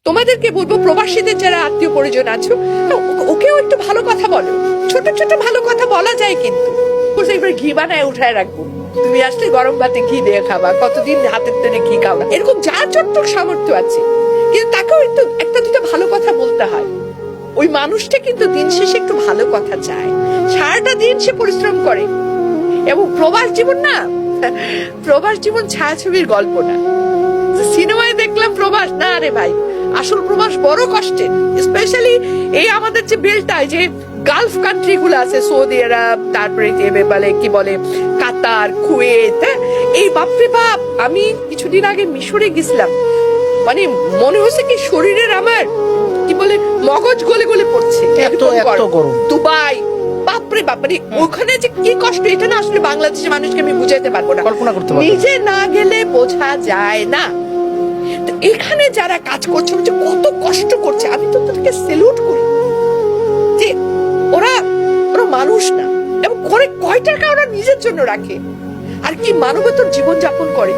তোমাদেরকে বলবো, প্রবাসীদের যারা আত্মীয় পরিজন আছো, ওকেও একটু ভালো কথা বলো। ছোট ছোট ভালো কথা বলা যায়, কিন্তু এবার ঘি বানায় উঠায় রাখবো, তুমি আসলে গরম ভাতে ঘি দিয়ে খাবা, কতদিন হাতের তৈরি ঘি খাওয়া, এরকম যা চট্টক সামর্থ্য আছে, কিন্তু তাকেও একটু একটা দুটো ভালো কথা বলতে হয়। ওই মানুষটা কিন্তু দিন শেষে একটু ভালো কথা চায়, সারাটা দিন সে পরিশ্রম করে। এবং প্রবাস জীবন না, প্রবাস জীবন ছায়াছবির গল্প না, সিনেমায় দেখলাম প্রবাস না রে ভাই, আসল প্রবাস বড় কষ্টের। স্পেশালি এই আমাদের যে বেলটায় যে গালফ কান্ট্রি গুলো আছে, সৌদি আরব, তারপরে বলে কি বলে কাতার, কুয়েত, এই বাপরে বাপ। আমি কিছুদিন আগে মিশরে গেছিলাম, মানে মনে হচ্ছে কি শরীরের আমার কি বলে মগজ গলে গলে পড়ছে। দুবাই, বাপরে বাপ, মানে ওখানে যে কি কষ্ট, এটা না আসলে বাংলাদেশের মানুষকে আমি বুঝাইতে পারবো না, কল্পনা করতে পারবো না। নিজে না গেলে বোঝা যায় না। এখানে যারা কাজ করছে কত কষ্ট করছে, আমি তো তাদেরকে স্যালুট করি যে ওরা মানুষ না, এবং করে কয় টাকা ওরা নিজের জন্য রাখে, আর কি মানবতার জীবন যাপন করে,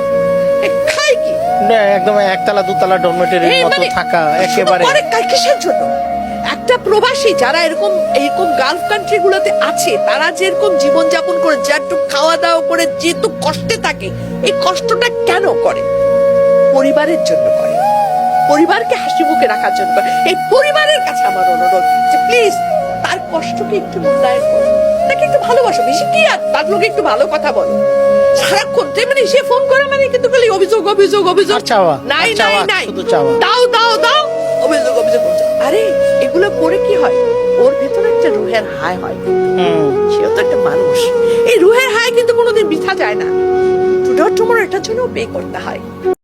খায় কি একদম একতলা দুতলা ডরমেটরির মতো থাকা, একেবারে কিসের জন্য? একটা প্রবাসী যারা এরকম গালফ কান্ট্রি গুলোতে আছে, তারা যেরকম জীবন যাপন করে, যেটুকু খাওয়া দাওয়া করে, যেহেতু কষ্টে থাকে, এই কষ্টটা কেন করে? পরিবারের জন্য করে, পরিবারকে হাসি মুখে রাখার জন্য করে। এই পরিবারের কাছে আমার অনুরোধ যে প্লিজ তার কষ্টকে একটু মূল্যায়ন করো, তাকে একটু ভালোবাসো, বেশি কি আর তার লোকে একটু ভালো কথা বলো। সারাক্ষণ মানে সে ফোন করে মানে কিন্তু খালি অভিযোগ অভিযোগ অভিযোগ, নাই নাই নাই, দাও দাও দাও, অভিযোগ অভিযোগ। আরে এগুলো করে কি হয়, ওর ভেতরে একটা রুহের হায় হয়, সেও তো একটা মানুষ। এই রুহের হায় কিন্তু কোনোদিন বৃথা যায় না, টুডে টুমরো এটার জন্য পে করতে হয়।